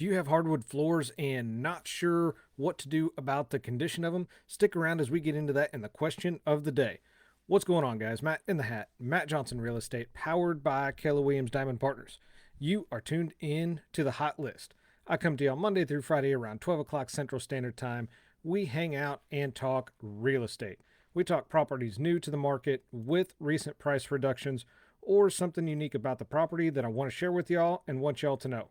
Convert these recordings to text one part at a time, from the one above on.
Do you have hardwood floors and not sure what to do about the condition of them? Stick around as we get into that in the question of the day. What's going on, guys? Matt in the Hat, Matt Johnson Real Estate, powered by Keller Williams Diamond Partners. You are tuned in to the Hot List. I come to you on Monday through Friday around 12 o'clock Central Standard Time. We hang out and talk real estate. We talk properties new to the market with recent price reductions or something unique about the property that I want to share with y'all and want y'all to know.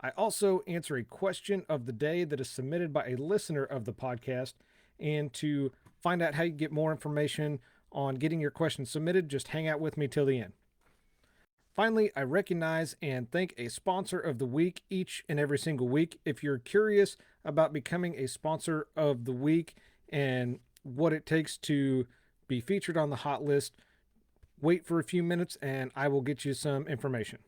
I also answer a question of the day that is submitted by a listener of the podcast. And to find out how you get more information on getting your question submitted, just hang out with me till the end. Finally, I recognize and thank a sponsor of the week each and every single week. If you're curious about becoming a sponsor of the week and what it takes to be featured on the hot list, wait for a few minutes and I will get you some information.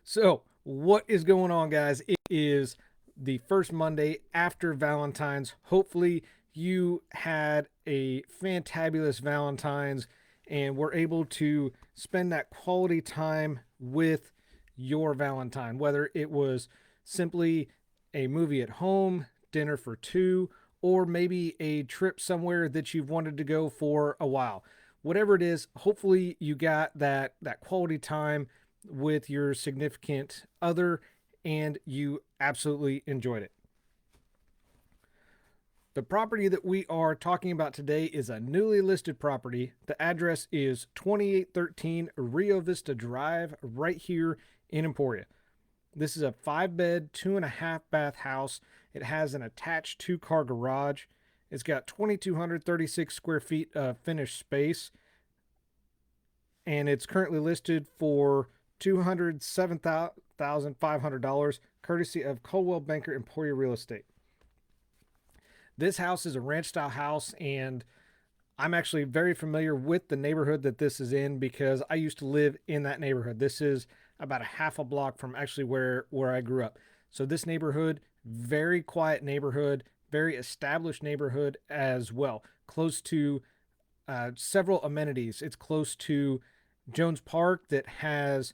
So, what is going on, guys? It is the first Monday after Valentine's. Hopefully, you had a fantabulous Valentine's and were able to spend that quality time with your Valentine, whether it was simply a movie at home, dinner for two, or maybe a trip somewhere that you've wanted to go for a while. Whatever it is, hopefully you got that quality time with your significant other and you absolutely enjoyed it. The property that we are talking about today is a newly listed property. The address is 2813 Rio Vista Drive right here in Emporia. This is a 5-bed, 2.5-bath house. It has an attached 2-car garage. It's got 2,236 square feet of finished space. And it's currently listed for $207,500, courtesy of Coldwell Banker Emporia Real Estate. This house is a ranch-style house, and I'm actually very familiar with the neighborhood that this is in because I used to live in that neighborhood. This is about a half a block from actually where I grew up. So this neighborhood, very quiet neighborhood, very established neighborhood as well. Close to several amenities. It's close to Jones Park that has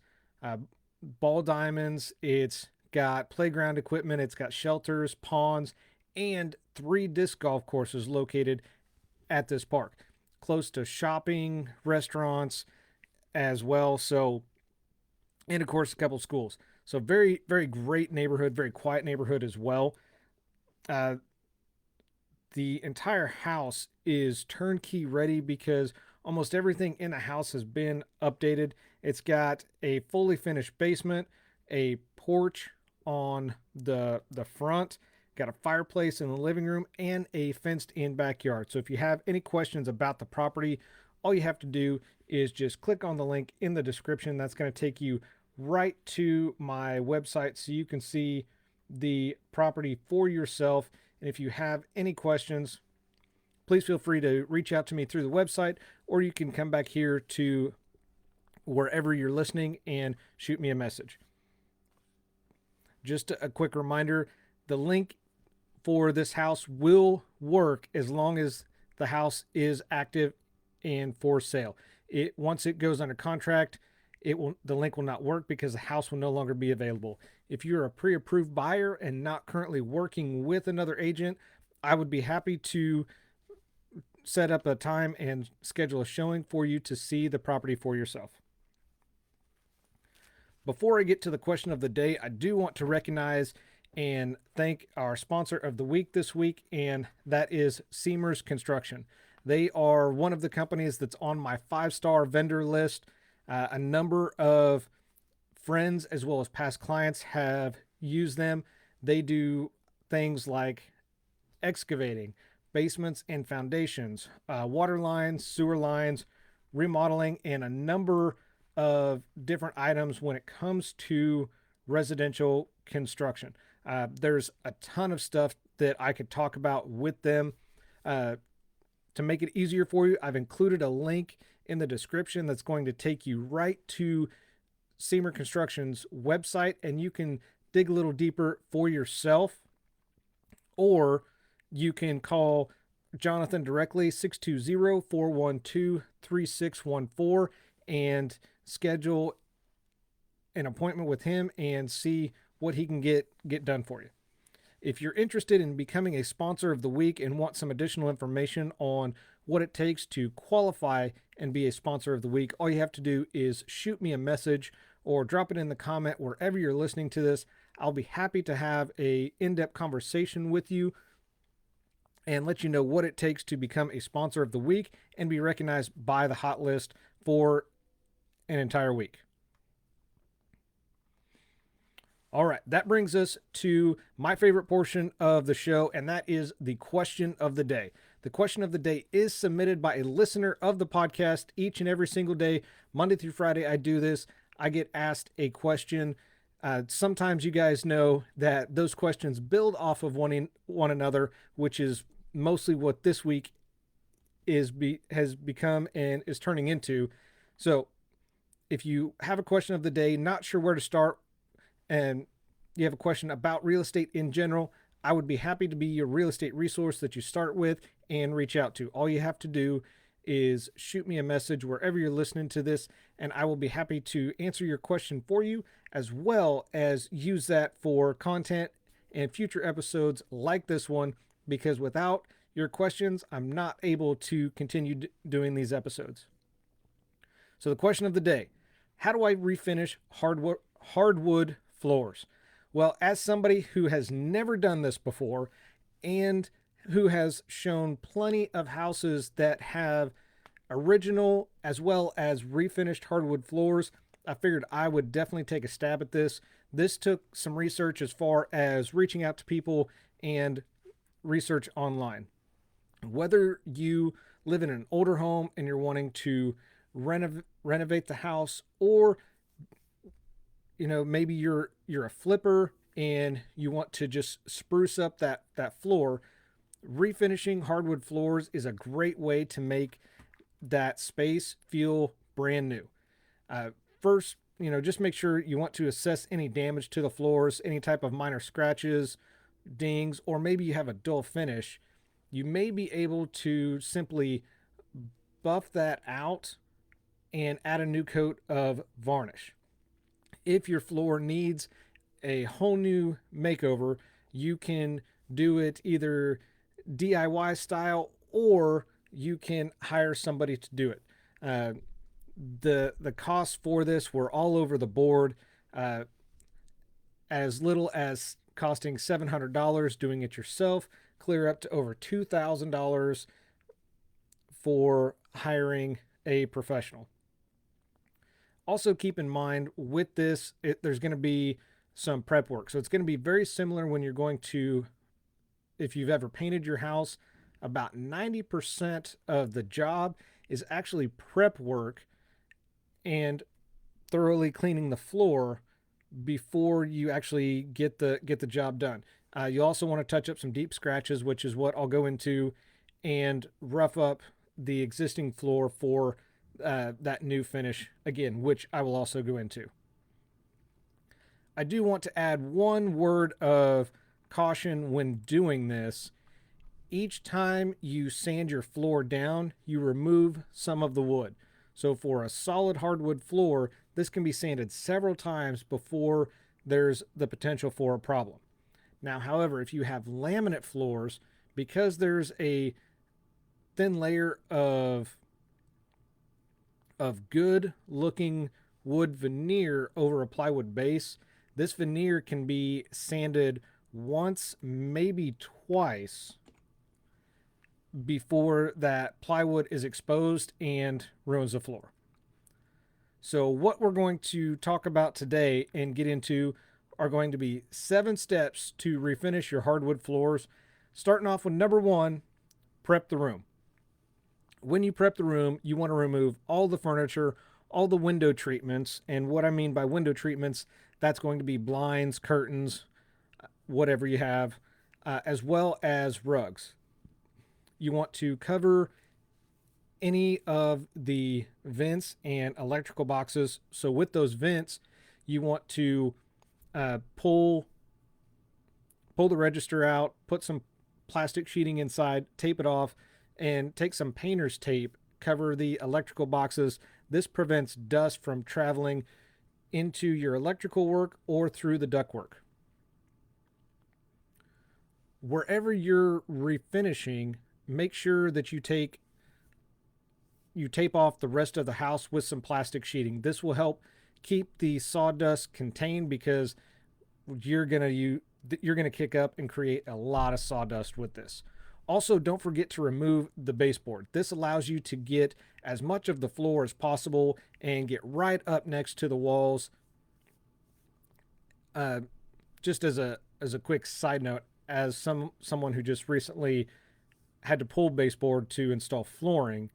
ball diamonds. It's got playground equipment. It's got shelters, ponds, and 3 disc golf courses located at this park. Close to shopping, restaurants as well. So, and of course, a couple schools. So very, very great neighborhood, very quiet neighborhood as well. The entire house is turnkey ready because almost everything in the house has been updated. It's got a fully finished basement, a porch on the front, got a fireplace in the living room, and a fenced-in backyard. So if you have any questions about the property, all you have to do is just click on the link in the description. That's going to take you right to my website so you can see the property for yourself. And if you have any questions, please feel free to reach out to me through the website, or you can come back here to wherever you're listening and shoot me a message. Just a quick reminder, the link for this house will work as long as the house is active and for sale. Once it goes under contract, the link will not work because the house will no longer be available. If you're a pre-approved buyer and not currently working with another agent, I would be happy to set up a time and schedule a showing for you to see the property for yourself. Before I get to the question of the day, I do want to recognize and thank our sponsor of the week this week, and that is Seimears Construction. They are one of the companies that's on my 5-star vendor list. A number of friends as well as past clients have used them. They do things like excavating, basements and foundations, water lines, sewer lines, remodeling, and a number of different items when it comes to residential construction. There's a ton of stuff that I could talk about with them. To make it easier for you, I've included a link in the description that's going to take you right to Seimears Construction's website, and you can dig a little deeper for yourself, or you can call Jonathan directly, 620-412-3614, and schedule an appointment with him and see what he can get done for you. If you're interested in becoming a sponsor of the week and want some additional information on what it takes to qualify and be a sponsor of the week, all you have to do is shoot me a message or drop it in the comment wherever you're listening to this. I'll be happy to have a in-depth conversation with you and let you know what it takes to become a sponsor of the week and be recognized by the hot list for an entire week. All right, that brings us to my favorite portion of the show, and that is the question of the day. The question of the day is submitted by a listener of the podcast each and every single day. Monday through Friday, I do this. I get asked a question. Sometimes you guys know that those questions build off of one another, which is mostly what this week has become and is turning into. So if you have a question of the day, not sure where to start, and you have a question about real estate in general, I would be happy to be your real estate resource that you start with and reach out to. All you have to do is shoot me a message wherever you're listening to this, and I will be happy to answer your question for you, as well as use that for content and future episodes like this one, because without your questions, I'm not able to continue doing these episodes. So the question of the day: how do I refinish hardwood floors? Well, as somebody who has never done this before and who has shown plenty of houses that have original as well as refinished hardwood floors, I figured I would definitely take a stab at this. This took some research as far as reaching out to people and research online. Whether you live in an older home and you're wanting to renovate the house, or maybe you're a flipper and you want to just spruce up that floor, refinishing hardwood floors is a great way to make that space feel brand new. First, just make sure you want to assess any damage to the floors, any type of minor scratches, dings, or maybe you have a dull finish. You may be able to simply buff that out and add a new coat of varnish. If your floor needs a whole new makeover, you can do it either DIY style, or you can hire somebody to do it. The costs for this were all over the board, as little as costing $700 doing it yourself, clear up to over $2,000 for hiring a professional. Also keep in mind with this, there's going to be some prep work. So it's going to be very similar when you're going to, if you've ever painted your house, about 90% of the job is actually prep work and thoroughly cleaning the floor before you actually get the job done. You also want to touch up some deep scratches, which is what I'll go into, and rough up the existing floor for that new finish again, which I will also go into. I do want to add one word of caution when doing this. Each time you sand your floor down, you remove some of the wood. So for a solid hardwood floor, this can be sanded several times before there's the potential for a problem. Now, however, if you have laminate floors, because there's a thin layer of good looking wood veneer over a plywood base, this veneer can be sanded once, maybe twice, before that plywood is exposed and ruins the floor. So what we're going to talk about today and get into are going to be 7 steps to refinish your hardwood floors. Starting off with number 1, prep the room. When you prep the room, you want to remove all the furniture, all the window treatments. And what I mean by window treatments, that's going to be blinds, curtains, whatever you have, as well as rugs. You want to cover any of the vents and electrical boxes. So with those vents, you want to pull the register out, put some plastic sheeting inside, tape it off, and take some painter's tape, cover the electrical boxes. This prevents dust from traveling into your electrical work or through the ductwork. wherever you're refinishing, make sure that you tape off the rest of the house with some plastic sheeting. This will help keep the sawdust contained because you're gonna kick up and create a lot of sawdust with this. Also, don't forget to remove the baseboard. This allows you to get as much of the floor as possible and get right up next to the walls. Just as a quick side note, as someone who just recently had to pull baseboard to install flooring,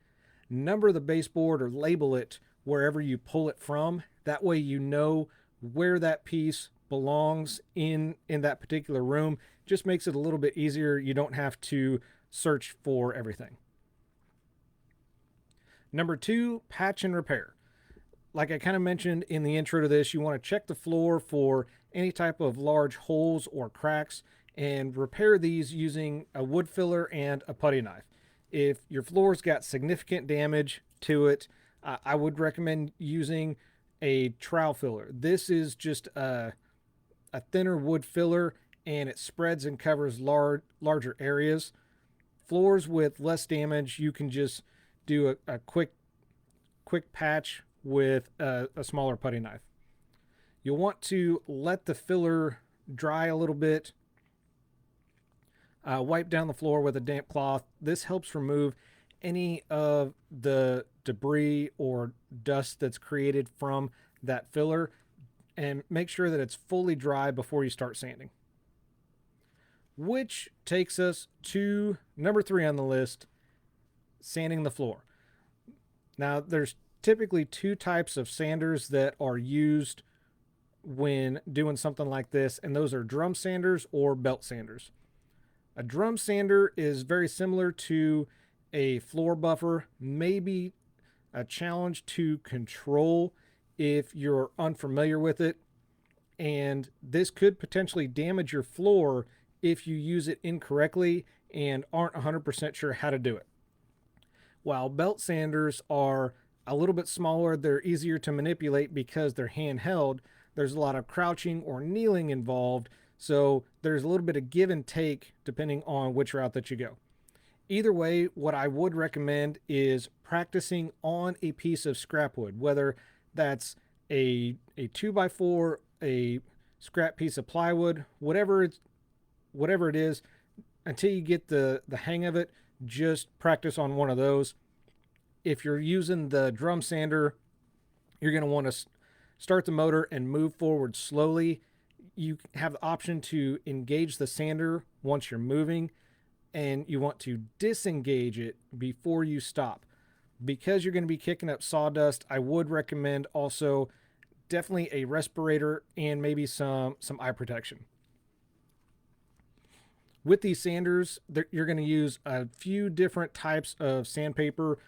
number the baseboard or label it wherever you pull it from. That way you know where that piece belongs in that particular room. Just makes it a little bit easier. You don't have to search for everything. Number 2, patch and repair. Like I kind of mentioned in the intro to this, you want to check the floor for any type of large holes or cracks and repair these using a wood filler and a putty knife. If your floor's got significant damage to it, I would recommend using a trowel filler. This is just a thinner wood filler, and it spreads and covers larger areas. Floors with less damage, you can just do a quick patch with a smaller putty knife. You'll want to let the filler dry a little bit. Wipe down the floor with a damp cloth. This helps remove any of the debris or dust that's created from that filler, and make sure that it's fully dry before you start sanding. Which takes us to number 3 on the list, sanding the floor. Now, there's typically 2 types of sanders that are used when doing something like this, and those are drum sanders or belt sanders. A drum sander is very similar to a floor buffer, maybe a challenge to control if you're unfamiliar with it, and this could potentially damage your floor if you use it incorrectly and aren't 100% sure how to do it. While belt sanders are a little bit smaller, they're easier to manipulate because they're handheld. There's a lot of crouching or kneeling involved, so there's a little bit of give and take depending on which route that you go. Either way, what I would recommend is practicing on a piece of scrap wood, whether that's a 2x4, a scrap piece of plywood, whatever it is, until you get the hang of it. Just practice on one of those. If you're using the drum sander, you're going to want to start the motor and move forward slowly. You have the option to engage the sander once you're moving, and you want to disengage it before you stop. Because you're going to be kicking up sawdust, I would recommend also definitely a respirator and maybe some eye protection. With these sanders, you're going to use a few different types of sandpaper.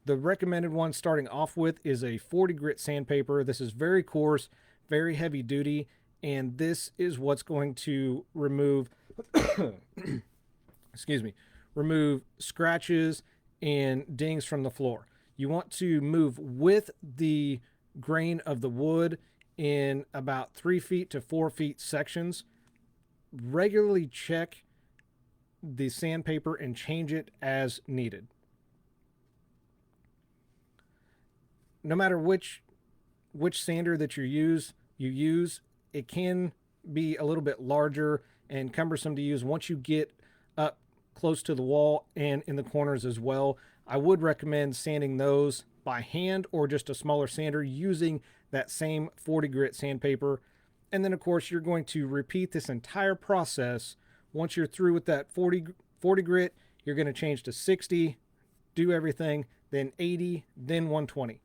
The recommended one starting off with is a 40 grit sandpaper. This is very coarse, very heavy duty, and this is what's going to remove remove scratches and dings from the floor. You want to move with the grain of the wood in about 3 feet to 4 feet sections. Regularly check the sandpaper and change it as needed. No matter which sander that you use, it can be a little bit larger and cumbersome to use once you get up close to the wall and in the corners as well. I would recommend sanding those by hand or just a smaller sander using that same 40 grit sandpaper. And then of course you're going to repeat this entire process. Once you're through with that 40 grit, you're going to change to 60, do everything, then 80, then 120.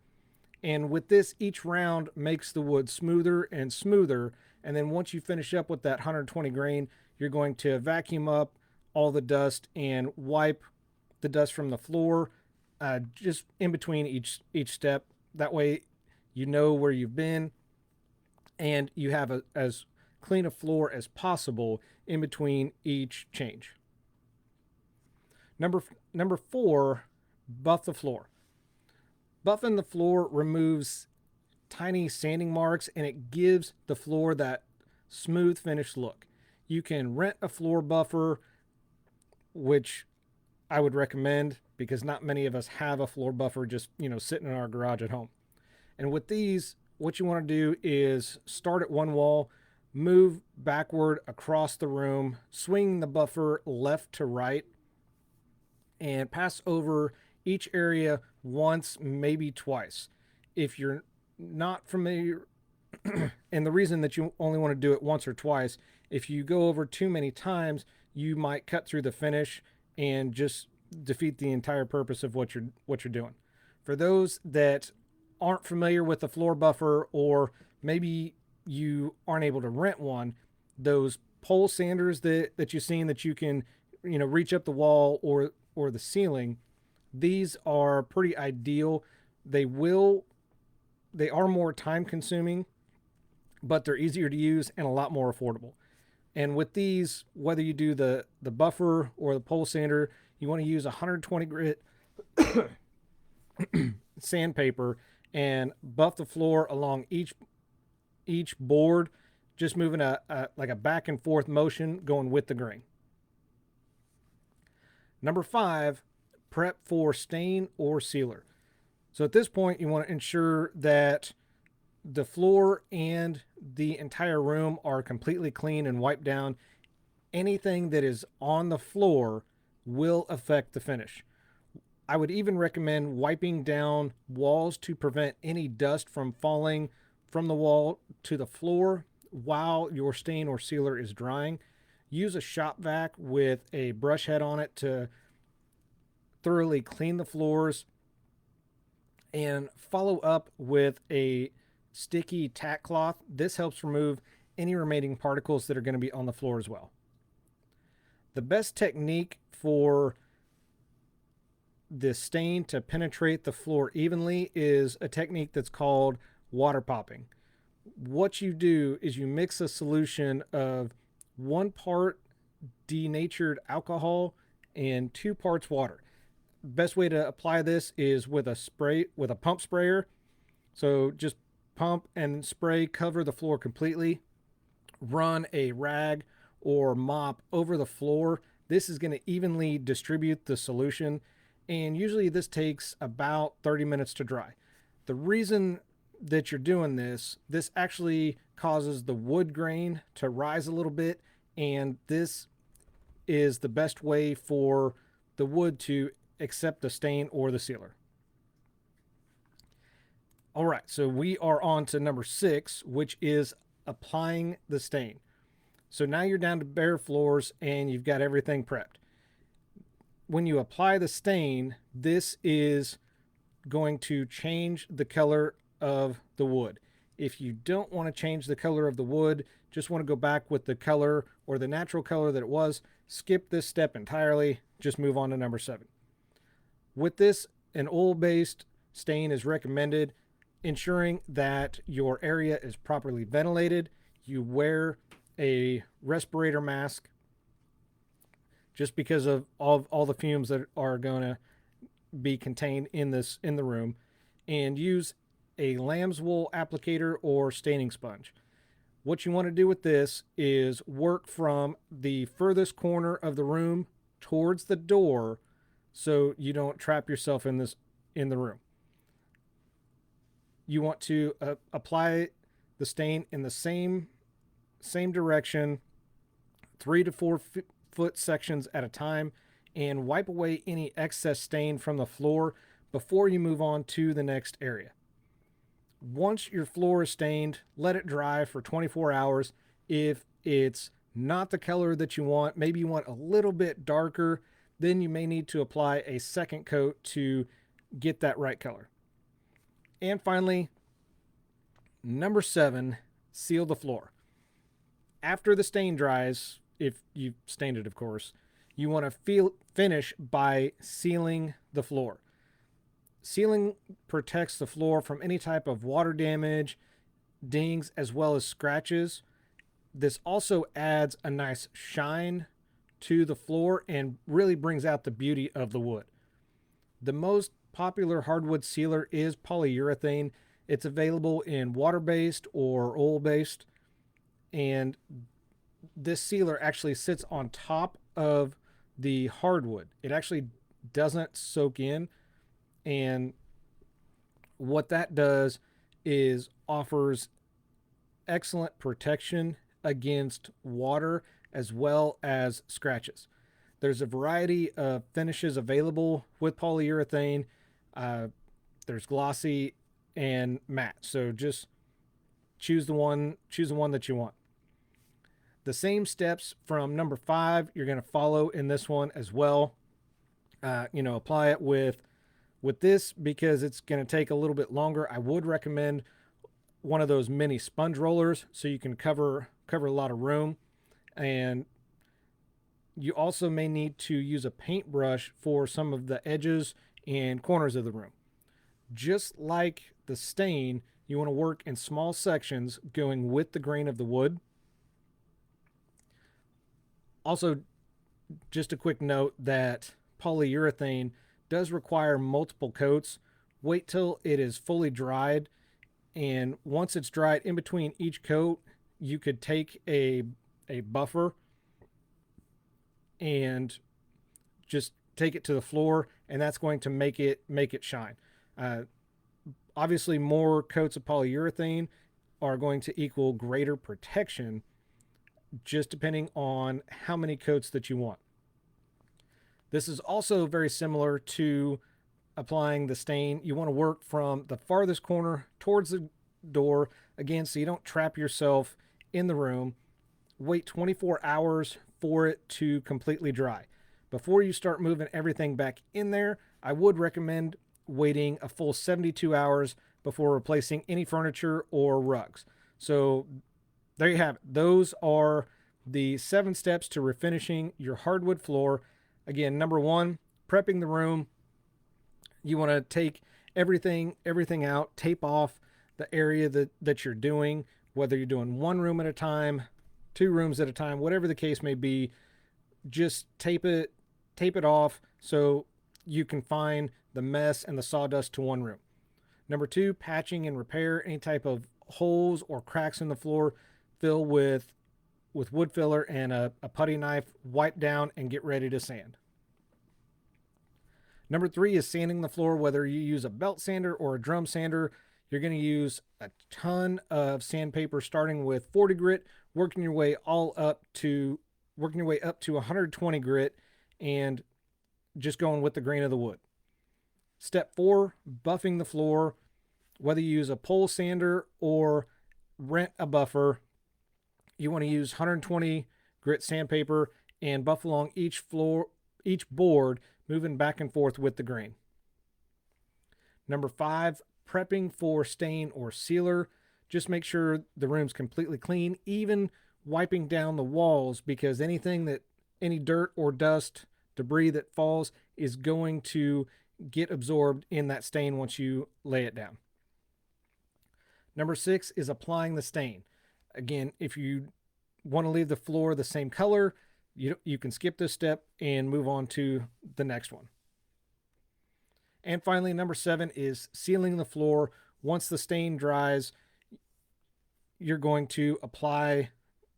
And with this, each round makes the wood smoother and smoother. And then once you finish up with that 120 grain, you're going to vacuum up all the dust and wipe the dust from the floor just in between each step. That way you know where you've been and you have as clean a floor as possible in between each change. Number 4, buff the floor. Buffing the floor removes tiny sanding marks and it gives the floor that smooth finish look. You can rent a floor buffer which I would recommend because not many of us have a floor buffer just, sitting in our garage at home. And with these, what you want to do is start at one wall, move backward across the room, swing the buffer left to right, and pass over each area once, maybe twice. If you're not familiar, and the reason that you only want to do it once or twice, if you go over too many times, you might cut through the finish and just defeat the entire purpose of what you're doing. For those that aren't familiar with the floor buffer, or maybe you aren't able to rent one, those pole sanders that you've seen that you can, reach up the wall or the ceiling, these are pretty ideal. They are more time consuming, but they're easier to use and a lot more affordable. And with these, whether you do the buffer or the pole sander, you want to use 120 grit sandpaper and buff the floor along each board, just moving like a back and forth motion going with the grain. Number 5, prep for stain or sealer. So at this point, you want to ensure that the floor and the entire room are completely clean and wiped down. Anything that is on the floor will affect the finish. I would even recommend wiping down walls to prevent any dust from falling from the wall to the floor while your stain or sealer is drying. Use a shop vac with a brush head on it to thoroughly clean the floors, and follow up with a sticky tack cloth. This helps remove any remaining particles that are going to be on the floor as well. The best technique for the stain to penetrate the floor evenly is a technique that's called water popping. What you do is you mix a solution of 1 part denatured alcohol and 2 parts water. Best way to apply this is with a pump sprayer. So just pump and spray, cover the floor completely. Run a rag or mop over the floor. This is going to evenly distribute the solution, and usually this takes about 30 minutes to dry. The reason that you're doing this actually causes the wood grain to rise a little bit, and this is the best way for the wood to accept the stain or the sealer. All right, so we are on to number 6, which is applying the stain. So now you're down to bare floors and you've got everything prepped. When you apply the stain, this is going to change the color of the wood. If you don't want to change the color of the wood, just want to go back with the color or the natural color that it was, skip this step entirely, just move on to number 7. With this, an oil-based stain is recommended, ensuring that your area is properly ventilated. You wear a respirator mask just because of all the fumes that are going to be contained in the room, and use a lamb's wool applicator or staining sponge. What you want to do with this is work from the furthest corner of the room towards the door so you don't trap yourself in the room. You want to apply the stain in the same direction, 3 to 4 foot sections at a time, and wipe away any excess stain from the floor before you move on to the next area. Once your floor is stained, let it dry for 24 hours. If it's not the color that you want, maybe you want a little bit darker, then you may need to apply a second coat to get that right color. And finally, number 7, seal the floor. After the stain dries, if you stained it, of course, you want to finish by sealing the floor. Sealing protects the floor from any type of water damage, dings, as well as scratches. This also adds a nice shine to the floor and really brings out the beauty of the wood. The most popular hardwood sealer is polyurethane. It's available in water-based or oil-based, and this sealer actually sits on top of the hardwood. It actually doesn't soak in, and what that does is offers excellent protection against water as well as scratches. There's a variety of finishes available with polyurethane. Uh, there's glossy and matte. So just choose the one that you want. The same steps from number 5 you're going to follow in this one as well. Apply it with this because it's going to take a little bit longer. I would recommend one of those mini sponge rollers so you can cover a lot of room. And you also may need to use a paintbrush for some of the edges and corners of the room. Just like the stain, you want to work in small sections going with the grain of the wood. Also, just a quick note that polyurethane does require multiple coats. Wait till it is fully dried, and once it's dried, in between each coat, you could take a buffer and just take it to the floor, and that's going to make it shine. Obviously, more coats of polyurethane are going to equal greater protection, just depending on how many coats that you want. This is also very similar to applying the stain. You want to work from the farthest corner towards the door, again, so you don't trap yourself in the room. Wait 24 hours for it to completely dry. Before you start moving everything back in there, I would recommend waiting a full 72 hours before replacing any furniture or rugs. So there you have it. Those are the 7 steps to refinishing your hardwood floor. Again, number 1, prepping the room. You want to take everything out, tape off the area that you're doing, whether you're doing 1 room at a time, 2 rooms at a time, whatever the case may be. Just tape it off so you can find the mess and the sawdust to 1 room. Number 2, patching and repair any type of holes or cracks in the floor. Fill with wood filler and a putty knife, wipe down, and get ready to sand. Number 3 is sanding the floor. Whether you use a belt sander or a drum sander, you're going to use a ton of sandpaper, starting with 40 grit, working your way up to 120 grit, and just going with the grain of the wood. Step 4, buffing the floor. Whether you use a pole sander or rent a buffer, you want to use 120 grit sandpaper and buff along each board, moving back and forth with the grain. Number 5, prepping for stain or sealer. Just make sure the room's completely clean, even wiping down the walls, because any dirt or dust, debris that falls is going to get absorbed in that stain once you lay it down. Number 6 is applying the stain. Again, if you want to leave the floor the same color, you can skip this step and move on to the next one. And finally, number 7 is sealing the floor. Once the stain dries, you're going to apply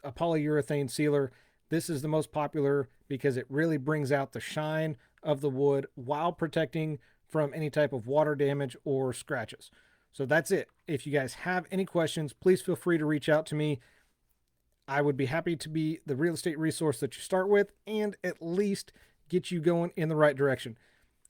a polyurethane sealer. This is the most popular because it really brings out the shine of the wood while protecting from any type of water damage or scratches. So that's it. If you guys have any questions, please feel free to reach out to me. I would be happy to be the real estate resource that you start with and at least get you going in the right direction.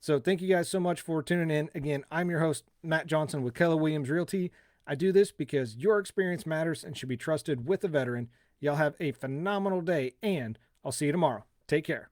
So thank you guys so much for tuning in. Again, I'm your host, Matt Johnson with Keller Williams Realty. I do this because your experience matters and should be trusted with a veteran. Y'all have a phenomenal day, and I'll see you tomorrow. Take care.